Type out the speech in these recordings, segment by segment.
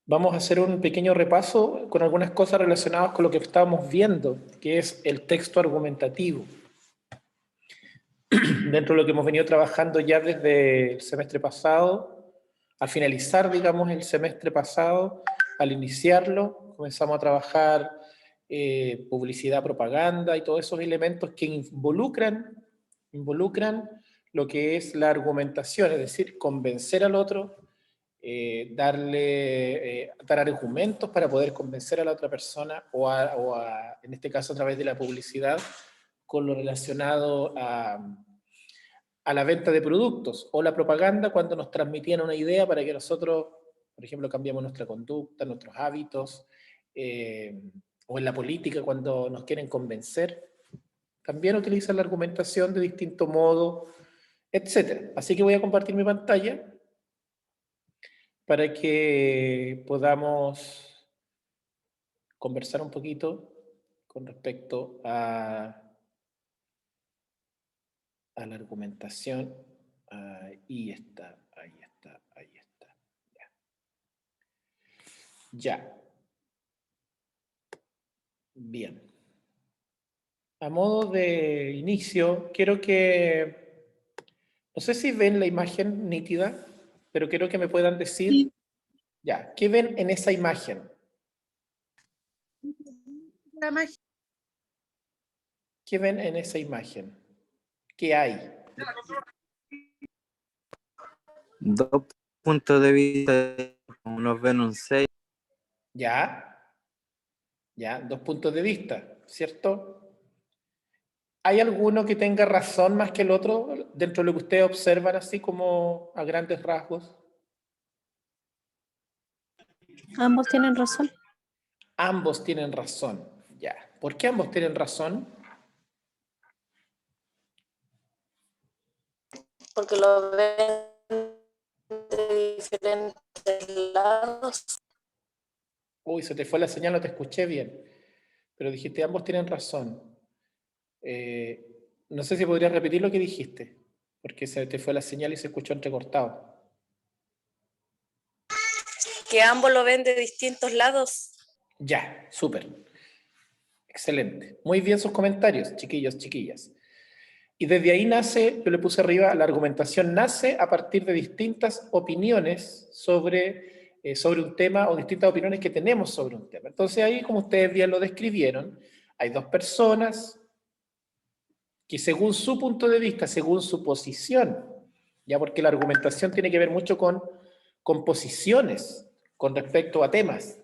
Vamos a hacer un pequeño repaso con algunas cosas relacionadas con lo que estábamos viendo, que es el texto argumentativo. Dentro de lo que hemos venido trabajando ya desde el semestre pasado, al finalizar, digamos, el semestre pasado, al iniciarlo, comenzamos a trabajar publicidad, propaganda y todos esos elementos que involucran lo que es la argumentación, es decir, convencer al otro, dar argumentos para poder convencer a la otra persona en este caso a través de la publicidad, con lo relacionado a la venta de productos, o la propaganda cuando nos transmitían una idea para que nosotros, por ejemplo, cambiemos nuestra conducta, nuestros hábitos, o en la política cuando nos quieren convencer. También utilizan la argumentación de distinto modo, etc. Así que voy a compartir mi pantalla para que podamos conversar un poquito con respecto a la argumentación. Ahí está, ahí está, ahí está. Ya. Ya. Bien. A modo de inicio, quiero que, no sé si ven la imagen nítida, pero quiero que me puedan decir, Sí. ya, ¿qué ven en esa imagen? La magia. ¿Qué ven en esa imagen? ¿Qué hay? Dos puntos de vista, unos ven un 6. Ya, ya, dos puntos de vista, ¿cierto? ¿Hay alguno que tenga razón más que el otro dentro de lo que ustedes observan así como a grandes rasgos? Ambos tienen razón. Ambos tienen razón, ya. ¿Por qué ambos tienen razón? Porque lo ven de diferentes lados. Uy, se te fue la señal, no te escuché bien. Pero dijiste, ambos tienen razón. No sé si podrías repetir lo que dijiste, porque se te fue la señal y se escuchó entrecortado. Que ambos lo ven de distintos lados. Ya, súper. Excelente. Muy bien sus comentarios, chiquillos, chiquillas. Y desde ahí nace, yo le puse arriba, la argumentación nace a partir de distintas opiniones sobre un tema o distintas opiniones que tenemos sobre un tema. Entonces ahí, como ustedes bien lo describieron, hay dos personas que según su punto de vista, según su posición, ya porque la argumentación tiene que ver mucho con posiciones con respecto a temas.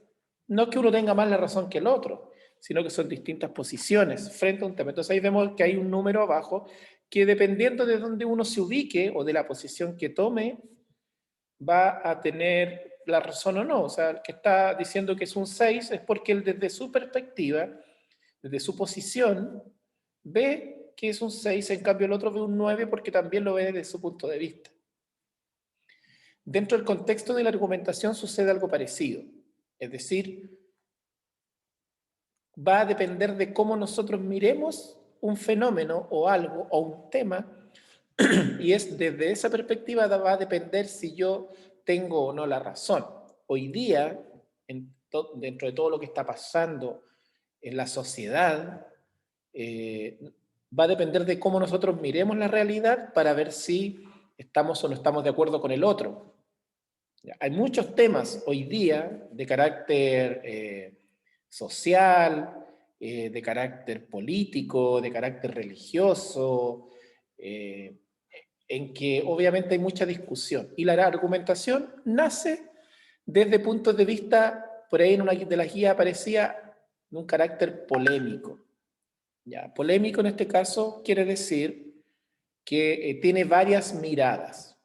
No que uno tenga más la razón que el otro, sino que son distintas posiciones frente a un tema. Entonces ahí vemos que hay un número abajo que dependiendo de dónde uno se ubique o de la posición que tome, va a tener la razón o no. O sea, el que está diciendo que es un 6 es porque él desde su perspectiva, desde su posición, ve que es un 6, en cambio el otro ve un 9 porque también lo ve desde su punto de vista. Dentro del contexto de la argumentación sucede algo parecido. Es decir, va a depender de cómo nosotros miremos un fenómeno o algo o un tema, y es desde esa perspectiva va a depender si yo tengo o no la razón. Hoy día, dentro de todo lo que está pasando en la sociedad, va a depender de cómo nosotros miremos la realidad para ver si estamos o no estamos de acuerdo con el otro. Hay muchos temas hoy día de carácter social, de carácter político, de carácter religioso, en que obviamente hay mucha discusión. Y la argumentación nace desde puntos de vista, por ahí en una de las guías aparecía, de un carácter polémico. Ya, polémico en este caso quiere decir que tiene varias miradas.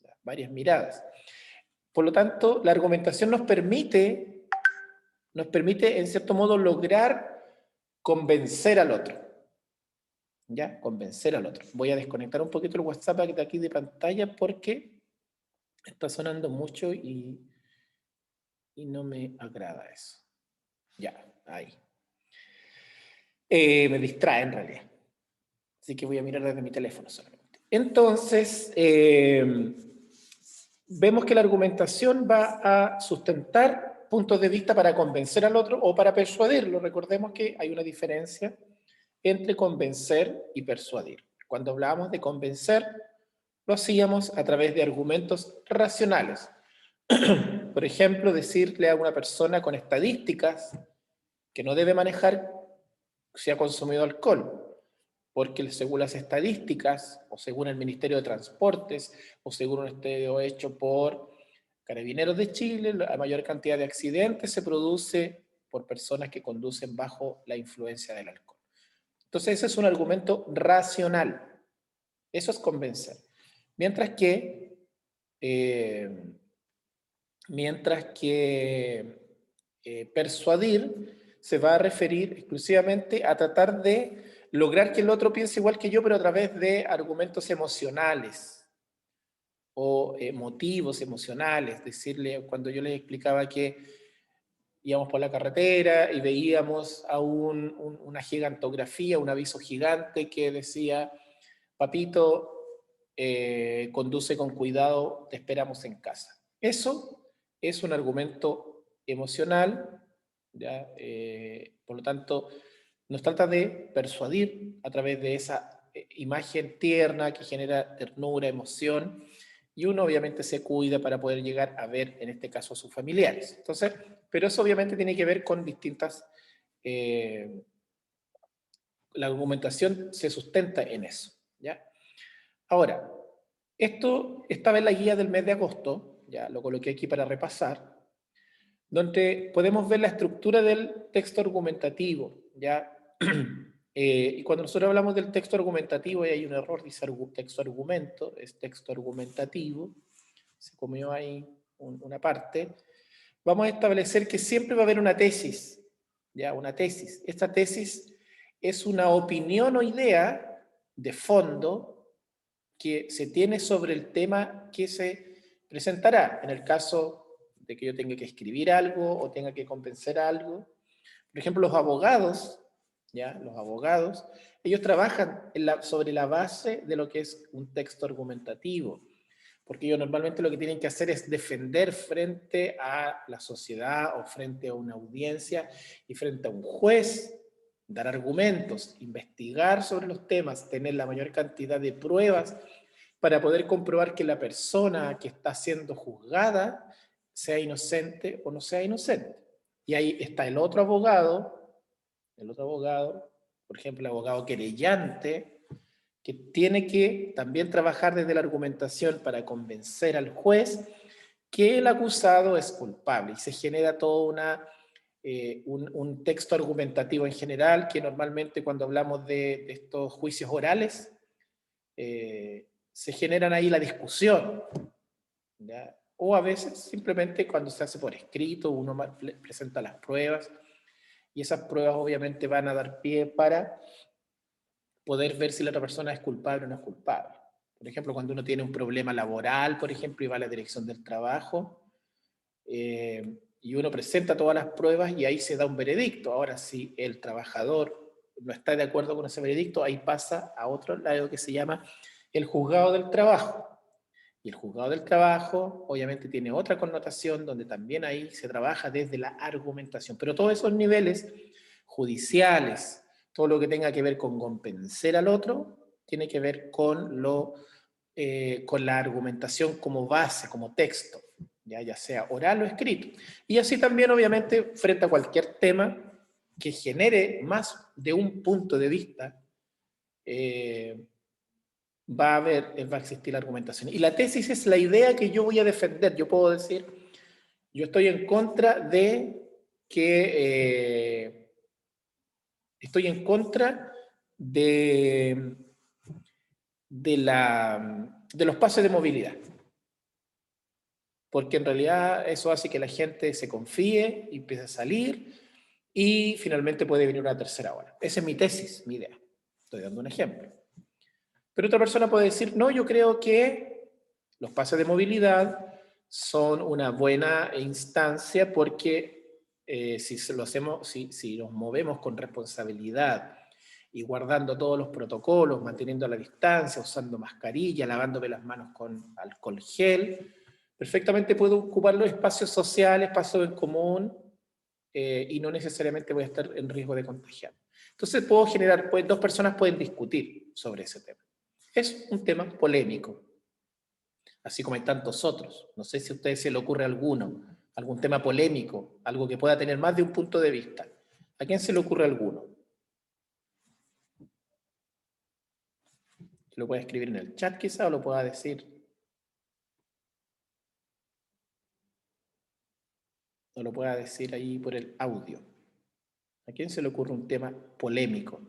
Ya, varias miradas. Por lo tanto, la argumentación nos permite en cierto modo lograr convencer al otro. ¿Ya? Convencer al otro. Voy a desconectar un poquito el WhatsApp de aquí de pantalla porque está sonando mucho y no me agrada eso. Ya, ahí. Me distrae en realidad. Así que voy a mirar desde mi teléfono solamente. Entonces, vemos que la argumentación va a sustentar puntos de vista para convencer al otro o para persuadirlo. Recordemos que hay una diferencia entre convencer y persuadir. Cuando hablábamos de convencer, lo hacíamos a través de argumentos racionales. Por ejemplo, decirle a una persona con estadísticas que no debe manejar si ha consumido alcohol, porque según las estadísticas, o según el Ministerio de Transportes, o según un estudio hecho por Carabineros de Chile, la mayor cantidad de accidentes se produce por personas que conducen bajo la influencia del alcohol. Entonces ese es un argumento racional. Eso es convencer. Mientras que persuadir se va a referir exclusivamente a tratar de lograr que el otro piense igual que yo, pero a través de argumentos emocionales o motivos emocionales. Decirle, cuando yo les explicaba que íbamos por la carretera y veíamos a una gigantografía, un aviso gigante que decía, papito, conduce con cuidado, te esperamos en casa. Eso es un argumento emocional, ¿ya? Por lo tanto, nos trata de persuadir a través de esa imagen tierna que genera ternura, emoción, y uno obviamente se cuida para poder llegar a ver, en este caso, a sus familiares. Entonces, pero eso obviamente tiene que ver con distintas... la argumentación se sustenta en eso, ¿ya? Ahora, esto estaba en la guía del mes de agosto, ya lo coloqué aquí para repasar, donde podemos ver la estructura del texto argumentativo, ¿ya? Y cuando nosotros hablamos del texto argumentativo, y hay un error, dice texto argumento, es texto argumentativo, se comió ahí una parte, vamos a establecer que siempre va a haber una tesis, ¿ya? Una tesis. Esta tesis es una opinión o idea de fondo que se tiene sobre el tema que se presentará. En el caso de que yo tenga que escribir algo o tenga que convencer algo. Por ejemplo, los abogados, ¿ya? Los abogados, ellos trabajan sobre la base de lo que es un texto argumentativo, porque ellos normalmente lo que tienen que hacer es defender frente a la sociedad o frente a una audiencia y frente a un juez, dar argumentos, investigar sobre los temas, tener la mayor cantidad de pruebas para poder comprobar que la persona que está siendo juzgada sea inocente o no sea inocente. Y ahí está el otro abogado, por ejemplo, el abogado querellante, que tiene que también trabajar desde la argumentación para convencer al juez que el acusado es culpable. Y se genera todo un texto argumentativo en general, que normalmente cuando hablamos de estos juicios orales, se generan ahí la discusión, ¿ya? O a veces simplemente cuando se hace por escrito, uno presenta las pruebas, y esas pruebas obviamente van a dar pie para poder ver si la otra persona es culpable o no es culpable. Por ejemplo, cuando uno tiene un problema laboral, por ejemplo, y va a la dirección del trabajo, y uno presenta todas las pruebas y ahí se da un veredicto. Ahora, si el trabajador no está de acuerdo con ese veredicto, ahí pasa a otro lado que se llama el juzgado del trabajo. Y el juzgado del trabajo obviamente tiene otra connotación donde también ahí se trabaja desde la argumentación. Pero todos esos niveles judiciales, todo lo que tenga que ver con convencer al otro, tiene que ver con la argumentación como base, como texto, ya sea oral o escrito. Y así también, obviamente, frente a cualquier tema que genere más de un punto de vista, va a existir la argumentación. Y la tesis es la idea que yo voy a defender. Yo puedo decir, yo estoy en contra de que... estoy en contra de los pases de movilidad. Porque en realidad eso hace que la gente se confíe y empiece a salir y finalmente puede venir una tercera ola. Esa es mi tesis, mi idea. Estoy dando un ejemplo. Pero otra persona puede decir, no, yo creo que los pases de movilidad son una buena instancia porque si nos movemos con responsabilidad y guardando todos los protocolos, manteniendo la distancia, usando mascarilla, lavándome las manos con alcohol gel, Perfectamente puedo ocupar los espacios sociales, espacios en común, y no necesariamente voy a estar en riesgo de contagiar. Entonces puedo generar, pues, dos personas pueden discutir sobre ese tema. Es un tema polémico, así como hay tantos otros. No sé si a ustedes se le ocurre alguno, algún tema polémico, algo que pueda tener más de un punto de vista. ¿A quién se le ocurre alguno? Lo puede escribir en el chat quizá o lo pueda decir. O lo pueda decir ahí por el audio. ¿A quién se le ocurre un tema polémico?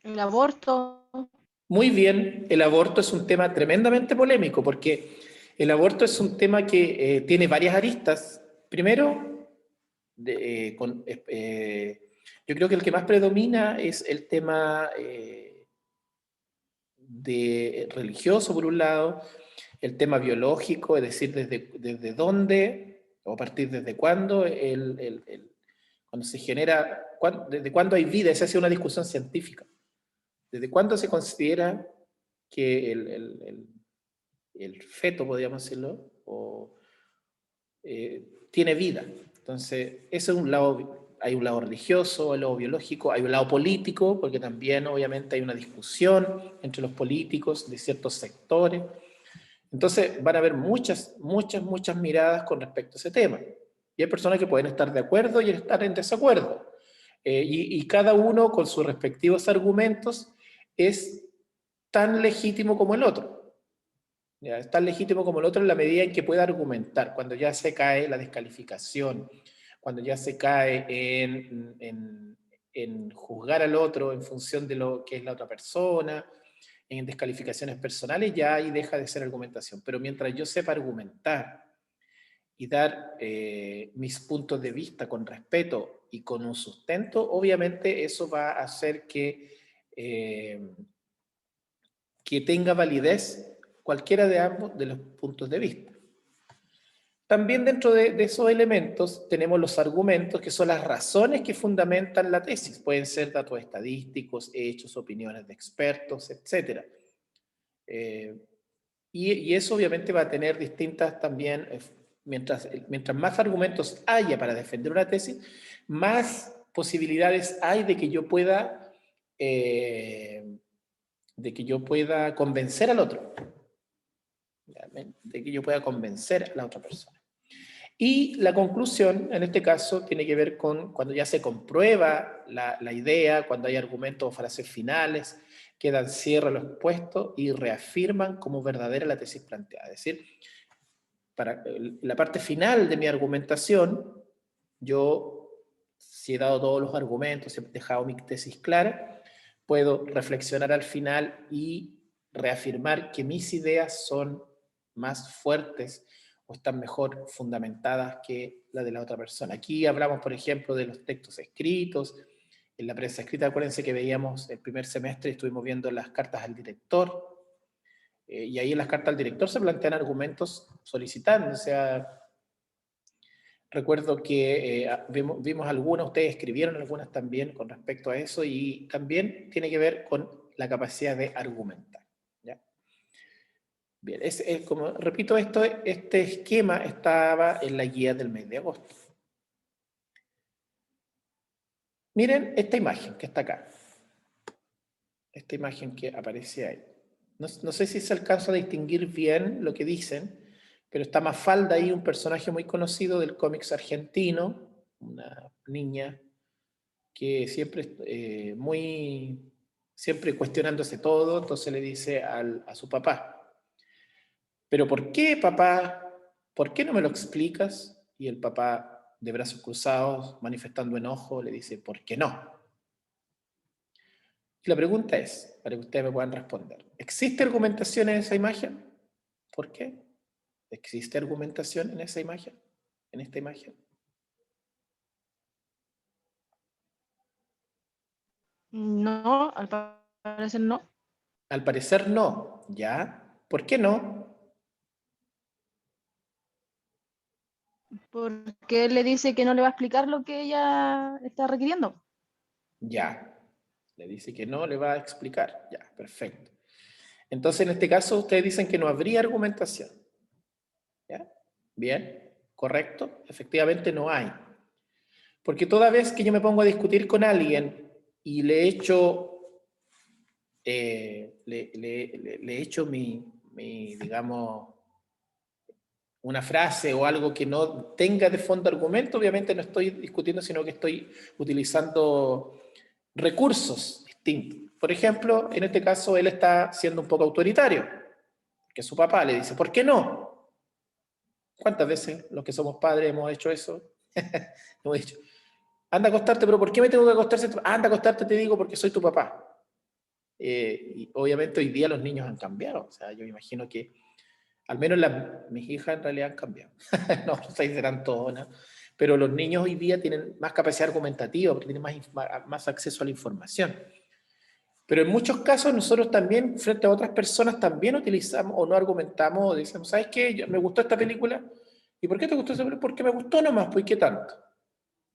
El aborto. Muy bien, el aborto es un tema tremendamente polémico porque el aborto es un tema que tiene varias aristas. Primero, yo creo que el que más predomina es el tema de religioso, por un lado, el tema biológico, es decir, desde dónde o a partir desde cuándo, cuando se genera, desde cuándo hay vida, esa ha sido una discusión científica. ¿Desde cuándo se considera que el feto, podríamos decirlo, tiene vida? Entonces, ese es un lado, hay un lado religioso, un lado biológico, hay un lado político, porque también obviamente hay una discusión entre los políticos de ciertos sectores. Entonces, van a haber muchas miradas con respecto a ese tema. Y hay personas que pueden estar de acuerdo y estar en desacuerdo. Y cada uno con sus respectivos argumentos es tan legítimo como el otro. ¿Ya? Es tan legítimo como el otro en la medida en que pueda argumentar. Cuando ya se cae la descalificación, cuando ya se cae en juzgar al otro en función de lo que es la otra persona, en descalificaciones personales, ya ahí deja de ser argumentación. Pero mientras yo sepa argumentar y dar mis puntos de vista con respeto y con un sustento, obviamente eso va a hacer que tenga validez cualquiera de ambos de los puntos de vista. También dentro de esos elementos tenemos los argumentos, que son las razones que fundamentan la tesis. Pueden ser datos estadísticos, hechos, opiniones de expertos, etc. Y eso obviamente va a tener distintas también, mientras más argumentos haya para defender una tesis, más posibilidades hay de que yo pueda convencer al otro, de que yo pueda convencer a la otra persona. Y la conclusión, en este caso, tiene que ver con cuando ya se comprueba la idea, cuando hay argumentos o frases finales que dan cierre a lo expuesto y reafirman como verdadera la tesis planteada. Es decir, para la parte final de mi argumentación, yo, si he dado todos los argumentos, he dejado mi tesis clara, puedo reflexionar al final y reafirmar que mis ideas son más fuertes o están mejor fundamentadas que la de la otra persona. Aquí hablamos, por ejemplo, de los textos escritos. En la prensa escrita, acuérdense que veíamos el primer semestre, estuvimos viendo las cartas al director, y ahí en las cartas al director se plantean argumentos solicitando, o sea, recuerdo que vimos algunas, ustedes escribieron algunas también con respecto a eso, y también tiene que ver con la capacidad de argumentar. ¿Ya? Bien, como repito, este esquema estaba en la guía del mes de agosto. Miren esta imagen que está acá. Esta imagen que aparece ahí. No sé si se alcanza a distinguir bien lo que dicen, pero está Mafalda ahí, un personaje muy conocido del cómics argentino, una niña que siempre siempre cuestionándose todo, entonces le dice a su papá, ¿pero por qué, papá? ¿Por qué no me lo explicas? Y el papá, de brazos cruzados, manifestando enojo, le dice, ¿por qué no? Y la pregunta es, para que ustedes me puedan responder, ¿existe argumentación en esa imagen? ¿Por qué? ¿Existe argumentación en esa imagen? ¿En esta imagen? No, al parecer no. Al parecer no, ¿ya? ¿Por qué no? Porque él le dice que no le va a explicar lo que ella está requiriendo. Ya. Le dice que no, le va a explicar. Ya, perfecto. Entonces, en este caso, ustedes dicen que no habría argumentación. ¿Ya? Bien, correcto. Efectivamente no hay. Porque toda vez que yo me pongo a discutir con alguien y le he hecho digamos, una frase o algo que no tenga de fondo argumento, obviamente no estoy discutiendo, sino que estoy utilizando recursos distintos. Por ejemplo, en este caso, él está siendo un poco autoritario, que su papá le dice, ¿por qué no? ¿Cuántas veces los que somos padres hemos hecho eso? Hemos dicho, anda a acostarte, pero ¿por qué me tengo que acostarse? Anda a acostarte, te digo, porque soy tu papá. Y obviamente hoy día los niños han cambiado. O sea, yo imagino que al menos mis hijas en realidad han cambiado. No, no sé si serán todas, ¿no? Pero los niños hoy día tienen más capacidad argumentativa, porque tienen más acceso a la información. Pero en muchos casos nosotros también, frente a otras personas, también utilizamos o no argumentamos o decimos, ¿sabes qué? Me gustó esta película. ¿Y por qué te gustó esa película? Porque me gustó nomás, pues ¿qué tanto?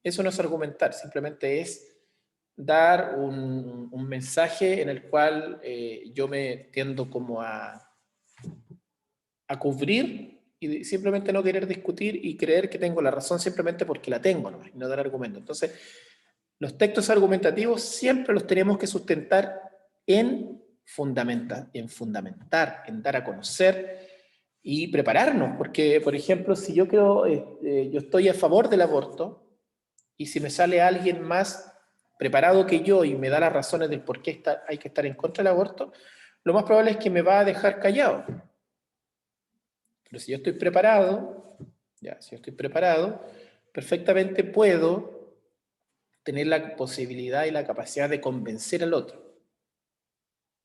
Eso no es argumentar, simplemente es dar un mensaje en el cual yo me tiendo como a cubrir y simplemente no querer discutir y creer que tengo la razón simplemente porque la tengo nomás, y no dar argumento. Entonces, los textos argumentativos siempre los tenemos que sustentar en fundamentar, en dar a conocer y prepararnos, porque, por ejemplo, si yo creo, yo estoy a favor del aborto, y si me sale alguien más preparado que yo y me da las razones del por qué hay que estar en contra del aborto, lo más probable es que me va a dejar callado. Pero si yo estoy preparado, si yo estoy preparado, perfectamente puedo tener la posibilidad y la capacidad de convencer al otro.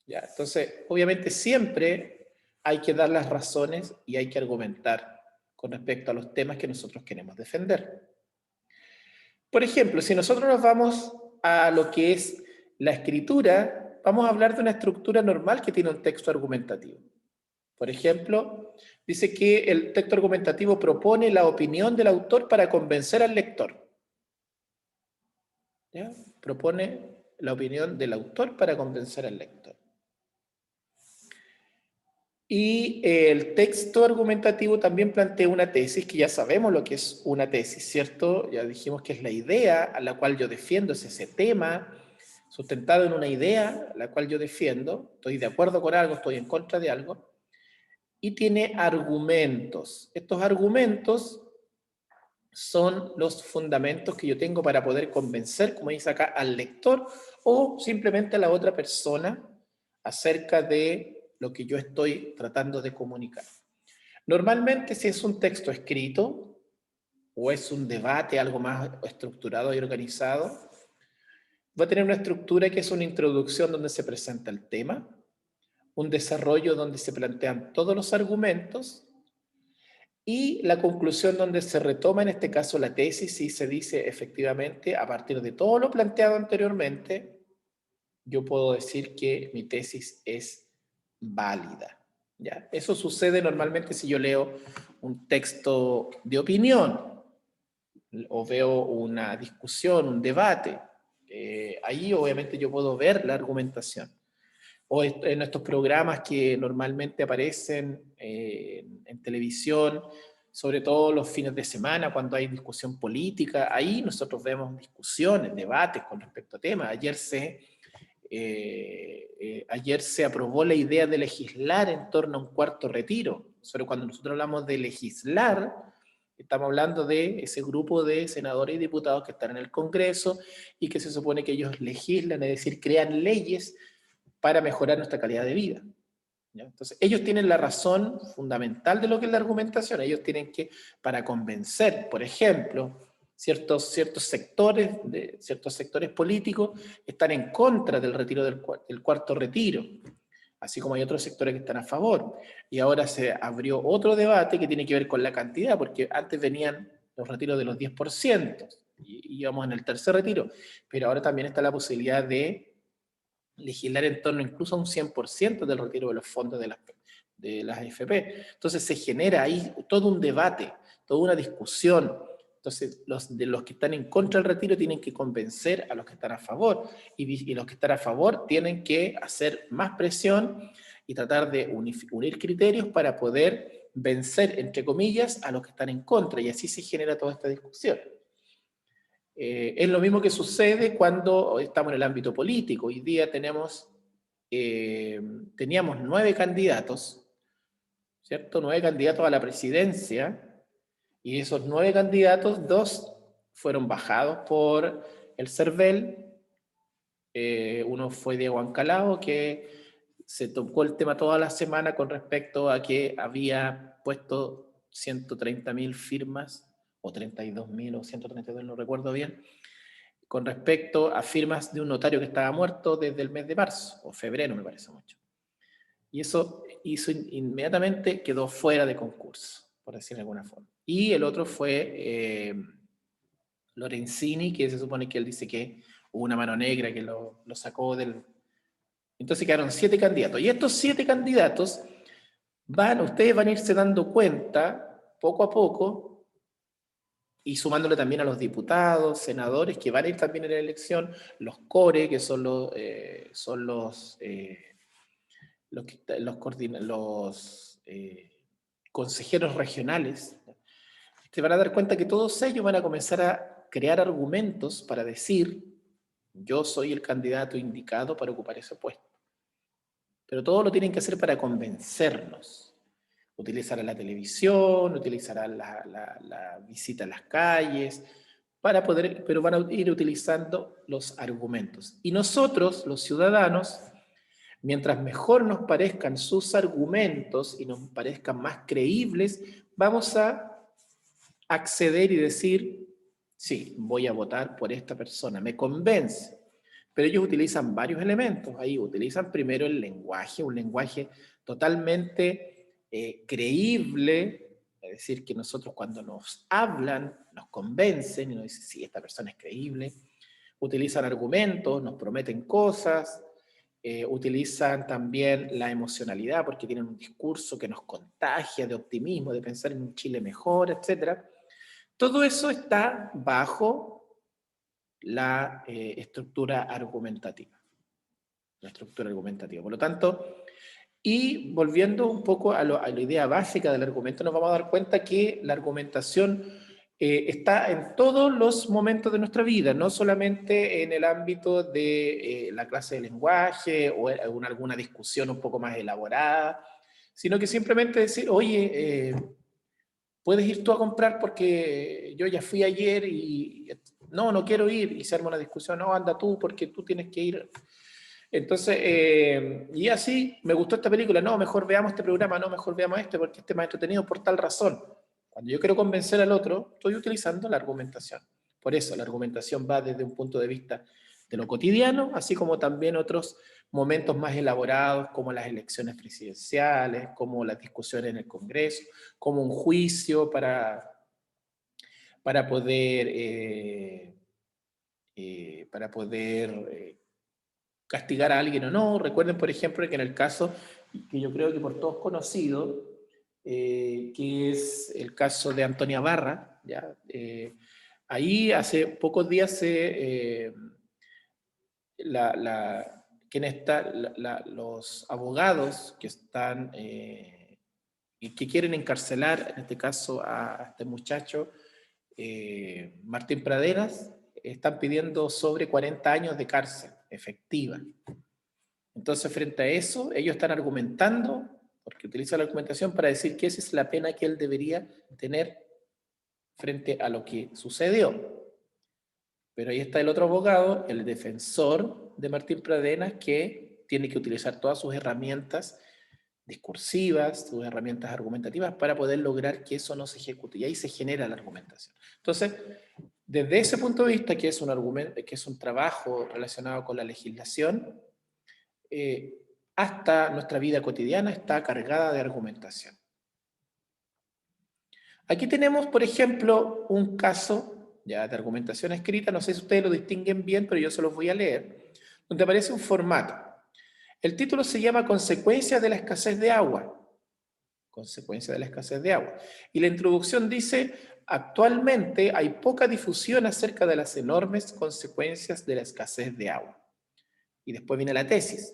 Entonces, obviamente siempre hay que dar las razones y hay que argumentar con respecto a los temas que nosotros queremos defender. Por ejemplo, si nosotros nos vamos a lo que es la escritura, vamos a hablar de una estructura normal que tiene un texto argumentativo. Por ejemplo, dice que el texto argumentativo propone la opinión del autor para convencer al lector. ¿Ya? Propone la opinión del autor para convencer al lector. Y el texto argumentativo también plantea una tesis, que ya sabemos lo que es una tesis, ¿cierto? Ya dijimos que es la idea a la cual yo defiendo, es ese tema sustentado en una idea a la cual yo defiendo, estoy de acuerdo con algo, estoy en contra de algo, y tiene argumentos. Estos argumentos son los fundamentos que yo tengo para poder convencer, como dice acá, al lector o simplemente a la otra persona acerca de lo que yo estoy tratando de comunicar. Normalmente, si es un texto escrito o es un debate algo más estructurado y organizado, va a tener una estructura que es una introducción donde se presenta el tema, un desarrollo donde se plantean todos los argumentos y la conclusión donde se retoma en este caso la tesis y se dice efectivamente a partir de todo lo planteado anteriormente, yo puedo decir que mi tesis es válida. ¿Ya? Eso sucede normalmente si yo leo un texto de opinión o veo una discusión, un debate. Ahí obviamente yo puedo ver la argumentación. O en estos programas que normalmente aparecen en televisión, sobre todo los fines de semana, cuando hay discusión política, ahí nosotros vemos discusiones, debates con respecto a temas. Ayer se aprobó la idea de legislar en torno a un cuarto retiro. Pero cuando nosotros hablamos de legislar, estamos hablando de ese grupo de senadores y diputados que están en el Congreso y que se supone que ellos legislan, es decir, crean leyes para mejorar nuestra calidad de vida. ¿Ya? Entonces, ellos tienen la razón fundamental de lo que es la argumentación. Ellos tienen que, para convencer, por ejemplo, ciertos sectores políticos están en contra del retiro del cuarto retiro, así como hay otros sectores que están a favor. Y ahora se abrió otro debate que tiene que ver con la cantidad, porque antes venían los retiros de los 10%, y íbamos en el tercer retiro, pero ahora también está la posibilidad de legislar en torno incluso a un 100% del retiro de los fondos de las AFP. Entonces se genera ahí todo un debate, toda una discusión. Entonces los que están en contra del retiro tienen que convencer a los que están a favor y los que están a favor tienen que hacer más presión y tratar de unir criterios para poder vencer, entre comillas, a los que están en contra, y así se genera toda esta discusión. Es lo mismo que sucede cuando estamos en el ámbito político. Hoy día teníamos 9 candidatos, ¿cierto? 9 candidatos a la presidencia, y esos 9 candidatos, 2 fueron bajados por el CERVEL. Uno fue Diego Ancalao, que se tocó el tema toda la semana con respecto a que había puesto 130.000 firmas, o 32.000 o 132, no recuerdo bien, con respecto a firmas de un notario que estaba muerto desde el mes de marzo, o febrero me parece mucho. Y eso hizo inmediatamente quedó fuera de concurso, por decir de alguna forma. Y el otro fue Lorenzini, que se supone que él dice que hubo una mano negra que lo sacó del... Entonces quedaron 7 candidatos. Y estos 7 candidatos ustedes van a irse dando cuenta, poco a poco, y sumándole también a los diputados, senadores, que van a ir también en la elección, los CORE, que son los consejeros regionales. Se van a dar cuenta que todos ellos van a comenzar a crear argumentos para decir: yo soy el candidato indicado para ocupar ese puesto. Pero todo lo tienen que hacer para convencernos. Utilizarán la televisión, utilizarán la visita a las calles, pero van a ir utilizando los argumentos. Y nosotros, los ciudadanos, mientras mejor nos parezcan sus argumentos y nos parezcan más creíbles, vamos a acceder y decir: sí, voy a votar por esta persona, me convence. Pero ellos utilizan varios elementos. Ahí utilizan primero el lenguaje, un lenguaje totalmente creíble, es decir, que nosotros cuando nos hablan, nos convencen y nos dicen: sí, esta persona es creíble. Utilizan argumentos, nos prometen cosas, utilizan también la emocionalidad porque tienen un discurso que nos contagia de optimismo, de pensar en un Chile mejor, etc. Todo eso está bajo la estructura argumentativa. La estructura argumentativa. Por lo tanto, y volviendo un poco a la idea básica del argumento, nos vamos a dar cuenta que la argumentación está en todos los momentos de nuestra vida, no solamente en el ámbito de la clase de lenguaje o en alguna discusión un poco más elaborada, sino que simplemente decir: oye, puedes ir tú a comprar porque yo ya fui ayer y no quiero ir, y se arma una discusión: no, anda tú porque tú tienes que ir. Entonces, y así, me gustó esta película, no, mejor veamos este programa, no, mejor veamos este porque este es más entretenido por tal razón. Cuando yo quiero convencer al otro, estoy utilizando la argumentación. Por eso la argumentación va desde un punto de vista de lo cotidiano, así como también otros momentos más elaborados, como las elecciones presidenciales, como las discusiones en el Congreso, como un juicio para poder castigar a alguien o no. Recuerden, por ejemplo, que en el caso que yo creo que por todos conocido, que es el caso de Antonia Barra, ¿ya? Ahí hace pocos días los abogados que están y que quieren encarcelar, en este caso a este muchacho, Martín Pradenas, están pidiendo sobre 40 años de cárcel efectiva. Entonces, frente a eso, ellos están argumentando, porque utilizan la argumentación para decir que esa es la pena que él debería tener frente a lo que sucedió. Pero ahí está el otro abogado, el defensor de Martín Pradenas, que tiene que utilizar todas sus herramientas discursivas, sus herramientas argumentativas para poder lograr que eso no se ejecute. Y ahí se genera la argumentación. Entonces, desde ese punto de vista, que es un trabajo relacionado con la legislación, hasta nuestra vida cotidiana está cargada de argumentación. Aquí tenemos, por ejemplo, un caso ya de argumentación escrita, no sé si ustedes lo distinguen bien, pero yo se los voy a leer, donde aparece un formato. El título se llama Consecuencias de la escasez de agua. Consecuencias de la escasez de agua. Y la introducción dice: actualmente hay poca difusión acerca de las enormes consecuencias de la escasez de agua. Y después viene la tesis.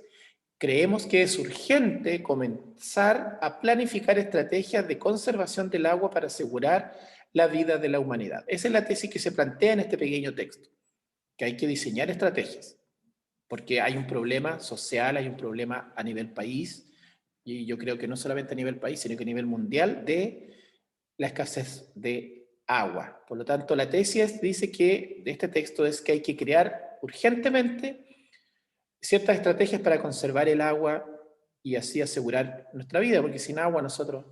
creemos que es urgente comenzar a planificar estrategias de conservación del agua para asegurar la vida de la humanidad. Esa es la tesis que se plantea en este pequeño texto, que hay que diseñar estrategias, porque hay un problema social, hay un problema a nivel país, y yo creo que no solamente a nivel país, sino que a nivel mundial, de la escasez de agua. Por lo tanto, la tesis dice que, de este texto, es que hay que crear urgentemente ciertas estrategias para conservar el agua y así asegurar nuestra vida, porque sin agua nosotros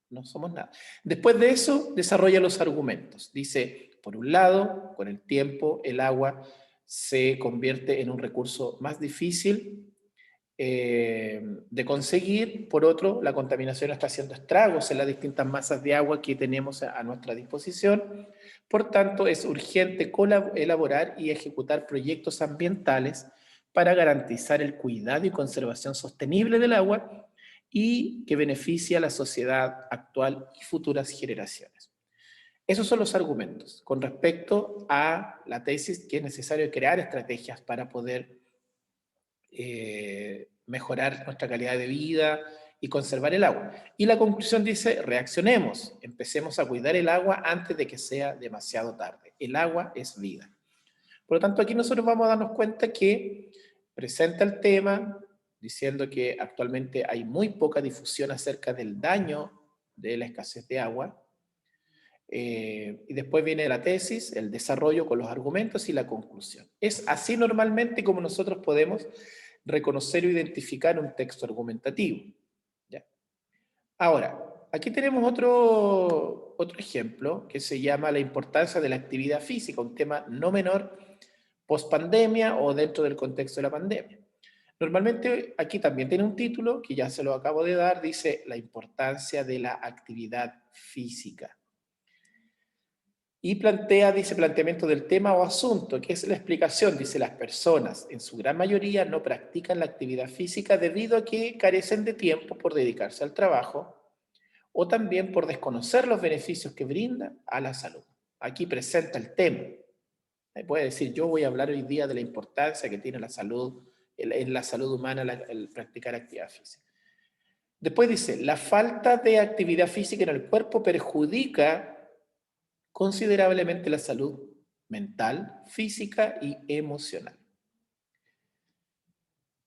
no somos nada. Después de eso, desarrolla los argumentos. Dice, por un lado, con el tiempo, el agua se convierte en un recurso más difícil de conseguir. Por otro, la contaminación está haciendo estragos en las distintas masas de agua que tenemos a nuestra disposición. Por tanto, es urgente elaborar y ejecutar proyectos ambientales para garantizar el cuidado y conservación sostenible del agua y que beneficie a la sociedad actual y futuras generaciones. Esos son los argumentos con respecto a la tesis que es necesario crear estrategias para poder mejorar nuestra calidad de vida y conservar el agua. Y la conclusión dice, reaccionemos, empecemos a cuidar el agua antes de que sea demasiado tarde. El agua es vida. Por lo tanto, aquí nosotros vamos a darnos cuenta que presenta el tema diciendo que actualmente hay muy poca difusión acerca del daño de la escasez de agua. Y después viene la tesis, el desarrollo con los argumentos y la conclusión. Es así normalmente como nosotros podemos reconocer o identificar un texto argumentativo. ¿Ya? Ahora, aquí tenemos otro ejemplo que se llama la importancia de la actividad física, un tema no menor post-pandemia o dentro del contexto de la pandemia. Normalmente aquí también tiene un título que ya se lo acabo de dar, dice la importancia de la actividad física. Y dice planteamiento del tema o asunto, que es la explicación, dice las personas, en su gran mayoría no practican la actividad física debido a que carecen de tiempo por dedicarse al trabajo o también por desconocer los beneficios que brinda a la salud. Aquí presenta el tema. Puede decir, yo voy a hablar hoy día de la importancia que tiene la salud, en la salud humana el practicar actividad física. Después dice, la falta de actividad física en el cuerpo perjudica considerablemente la salud mental, física y emocional.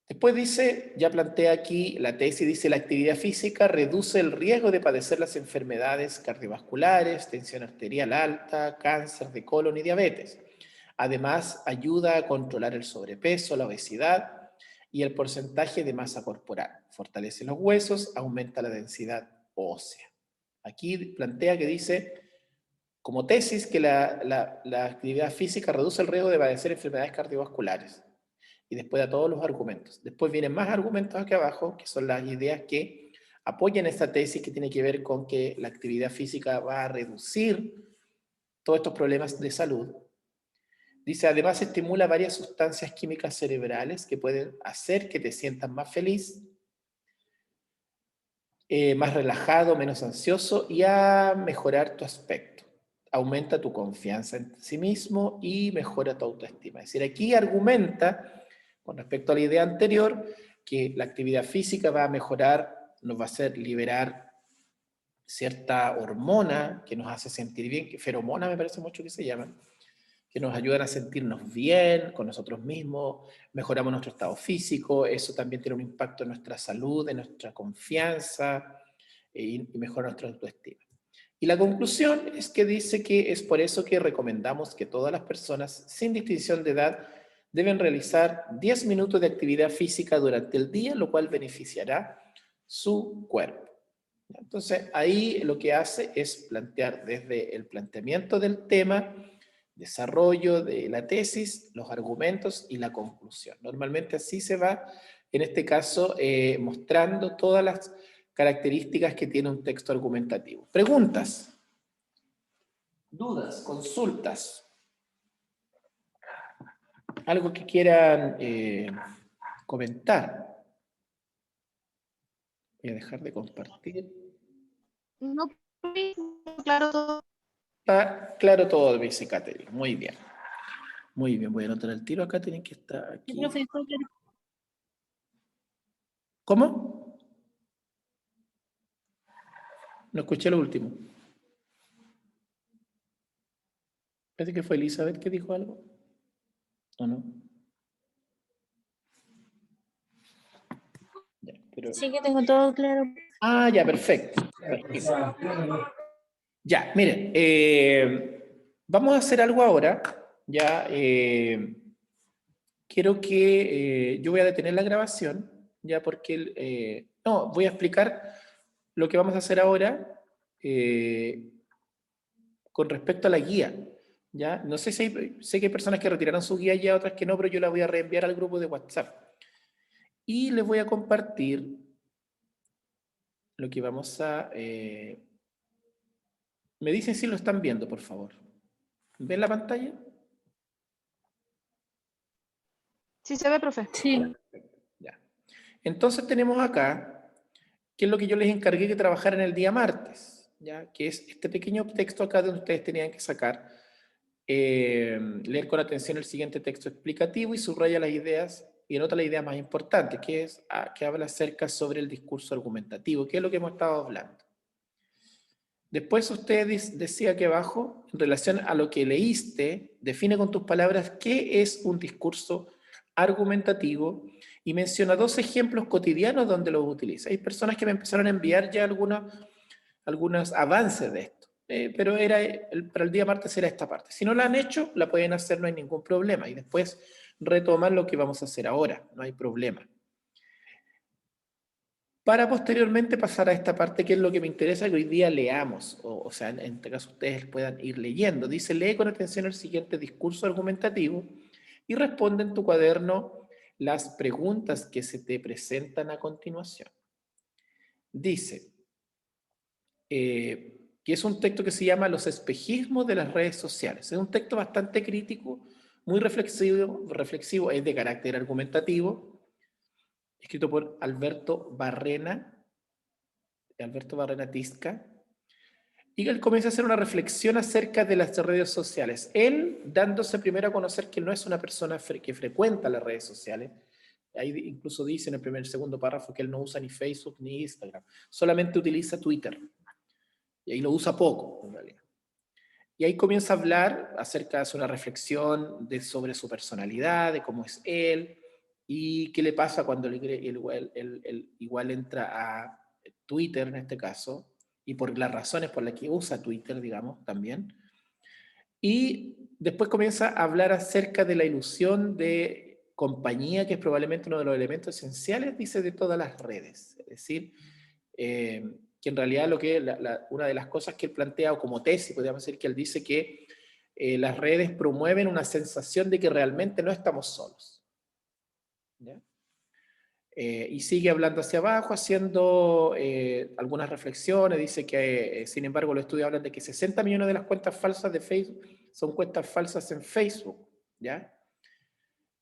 Después dice, ya plantea aquí la tesis, dice la actividad física reduce el riesgo de padecer las enfermedades cardiovasculares, tensión arterial alta, cáncer de colon y diabetes. Además, ayuda a controlar el sobrepeso, la obesidad y el porcentaje de masa corporal. Fortalece los huesos, aumenta la densidad ósea. Aquí plantea que dice, como tesis, que la actividad física reduce el riesgo de padecer enfermedades cardiovasculares. Y después da todos los argumentos. Después vienen más argumentos aquí abajo, que son las ideas que apoyan esta tesis que tiene que ver con que la actividad física va a reducir todos estos problemas de salud. Dice, además estimula varias sustancias químicas cerebrales que pueden hacer que te sientas más feliz, más relajado, menos ansioso y a mejorar tu aspecto. Aumenta tu confianza en sí mismo y mejora tu autoestima. Es decir, aquí argumenta, con respecto a la idea anterior, que la actividad física va a mejorar, nos va a hacer liberar cierta hormona que nos hace sentir bien, que feromona me parece mucho que se llaman, que nos ayudan a sentirnos bien con nosotros mismos, mejoramos nuestro estado físico, eso también tiene un impacto en nuestra salud, en nuestra confianza y mejora nuestra autoestima. Y la conclusión es que dice que es por eso que recomendamos que todas las personas, sin distinción de edad, deben realizar 10 minutos de actividad física durante el día, lo cual beneficiará su cuerpo. Entonces, ahí lo que hace es plantear desde el planteamiento del tema, desarrollo de la tesis, los argumentos y la conclusión. Normalmente así se va, en este caso, mostrando todas las características que tiene un texto argumentativo. Preguntas, dudas, consultas. Algo que quieran comentar. Voy a dejar de compartir. No, claro, todo. Ah, claro todo, dice Catherine. Muy bien. Muy bien, voy a anotar el tiro acá, tienen que estar aquí. Profesor, ¿Cómo? No escuché lo último. Parece que fue Elizabeth que dijo algo. ¿O no? Ya, pero... Sí que tengo todo claro. Ah, ya, perfecto. Ya, miren, vamos a hacer algo ahora. Ya, quiero que yo voy a detener la grabación, ya porque no, voy a explicar lo que vamos a hacer ahora con respecto a la guía. Ya, no sé si sé que hay personas que retirarán su guía ya, otras que no, pero yo la voy a reenviar al grupo de WhatsApp. Y les voy a compartir lo que vamos a... me dicen si lo están viendo, por favor. ¿Ven la pantalla? Sí se ve, profe. Sí. Ya. Entonces tenemos acá, que es lo que yo les encargué que trabajar en el día martes, ¿ya? Que es este pequeño texto acá donde ustedes tenían que sacar, leer con atención el siguiente texto explicativo y subraya las ideas, y anota la idea más importante, que es que habla acerca sobre el discurso argumentativo, que es lo que hemos estado hablando. Después usted decía aquí abajo, en relación a lo que leíste, define con tus palabras qué es un discurso argumentativo y menciona 2 ejemplos cotidianos donde los utiliza. Hay personas que me empezaron a enviar ya algunos avances de esto, pero para el día martes era esta parte. Si no la han hecho, la pueden hacer, no hay ningún problema. Y después retoman lo que vamos a hacer ahora, no hay problema. Para posteriormente pasar a esta parte, que es lo que me interesa que hoy día leamos, o sea, en este caso ustedes puedan ir leyendo. Dice, lee con atención el siguiente discurso argumentativo y responde en tu cuaderno las preguntas que se te presentan a continuación. Dice, que es un texto que se llama Los espejismos de las redes sociales. Es un texto bastante crítico, muy reflexivo, es de carácter argumentativo, escrito por Alberto Barrena Tisca, y él comienza a hacer una reflexión acerca de las redes sociales. Él dándose primero a conocer que no es una persona que frecuenta las redes sociales. Ahí incluso dice en el segundo párrafo que él no usa ni Facebook ni Instagram, solamente utiliza Twitter. Y ahí lo usa poco, en realidad. Y ahí comienza a hablar acerca de una reflexión sobre su personalidad, de cómo es él, y qué le pasa cuando él igual entra a Twitter en este caso, y por las razones por las que usa Twitter, digamos, también. Y después comienza a hablar acerca de la ilusión de compañía, que es probablemente uno de los elementos esenciales, dice, de todas las redes. Es decir, que en realidad una de las cosas que él plantea, o como tesis, podríamos decir, que él dice que las redes promueven una sensación de que realmente no estamos solos. ¿Ya? Y sigue hablando hacia abajo, haciendo algunas reflexiones. Dice que, sin embargo, los estudios hablan de que 60 millones de las cuentas falsas de Facebook son cuentas falsas en Facebook, ¿ya?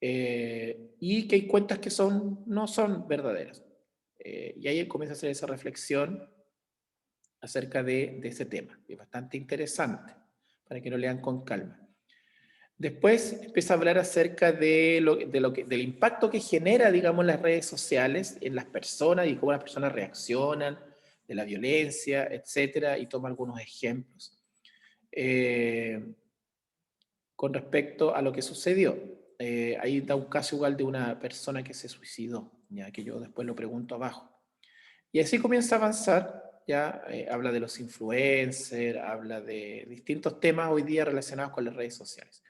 Y que hay cuentas que no son verdaderas. Y ahí él comienza a hacer esa reflexión acerca de ese tema, que es bastante interesante, para que lo lean con calma. Después empieza a hablar acerca del impacto que genera, digamos, las redes sociales en las personas y cómo las personas reaccionan, de la violencia, etcétera, y toma algunos ejemplos con respecto a lo que sucedió. Ahí da un caso igual de una persona que se suicidó, ya que yo después lo pregunto abajo. Y así comienza a avanzar, ya habla de los influencers, habla de distintos temas hoy día relacionados con las redes sociales.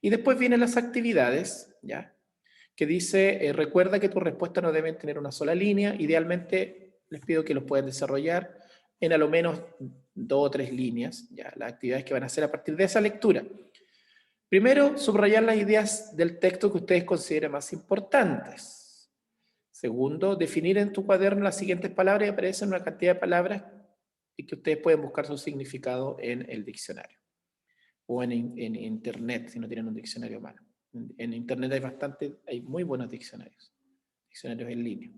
Y después vienen las actividades, ¿ya? Que dice, recuerda que tus respuestas no deben tener una sola línea, idealmente les pido que los puedan desarrollar en a lo menos 2 o 3 líneas, ¿ya? Las actividades que van a hacer a partir de esa lectura. Primero, subrayar las ideas del texto que ustedes consideren más importantes. Segundo, definir en tu cuaderno las siguientes palabras, y aparecen una cantidad de palabras y que ustedes pueden buscar su significado en el diccionario o en internet, si no tienen un diccionario a mano. En internet hay muy buenos diccionarios en línea.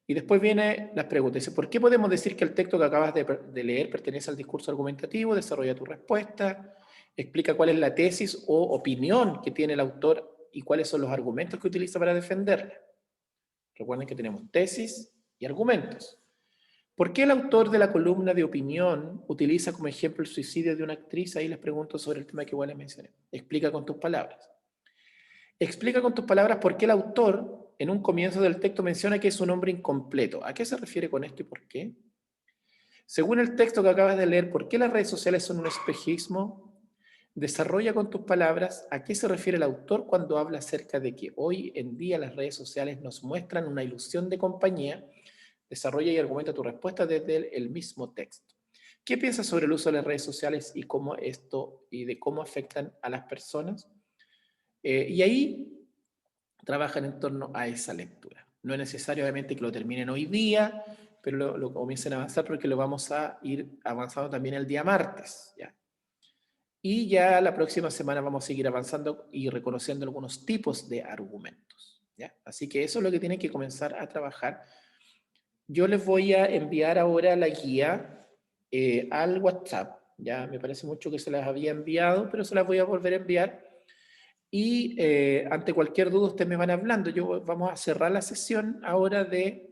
Y después viene las preguntas. Dice, ¿por qué podemos decir que el texto que acabas de leer pertenece al discurso argumentativo? Desarrolla tu respuesta. Explica cuál es la tesis o opinión que tiene el autor y cuáles son los argumentos que utiliza para defenderla. Recuerden que tenemos tesis y argumentos. ¿Por qué el autor de la columna de opinión utiliza como ejemplo el suicidio de una actriz? Ahí les pregunto sobre el tema que igual les mencioné. Explica con tus palabras. Explica con tus palabras por qué el autor en un comienzo del texto menciona que es un hombre incompleto. ¿A qué se refiere con esto y por qué? Según el texto que acabas de leer, ¿por qué las redes sociales son un espejismo? Desarrolla con tus palabras a qué se refiere el autor cuando habla acerca de que hoy en día las redes sociales nos muestran una ilusión de compañía. Desarrolla y argumenta tu respuesta desde el mismo texto. ¿Qué piensas sobre el uso de las redes sociales y cómo esto y de cómo afectan a las personas? Y ahí trabajan en torno a esa lectura. No es necesario, obviamente, que lo terminen hoy día, pero lo comiencen a avanzar porque lo vamos a ir avanzando también el día martes, ¿ya? Y ya la próxima semana vamos a seguir avanzando y reconociendo algunos tipos de argumentos, ¿ya? Así que eso es lo que tienen que comenzar a trabajar. Yo les voy a enviar ahora la guía al WhatsApp, ya me parece mucho que se las había enviado, pero se las voy a volver a enviar. Y ante cualquier duda ustedes me van hablando. Vamos a cerrar la sesión ahora de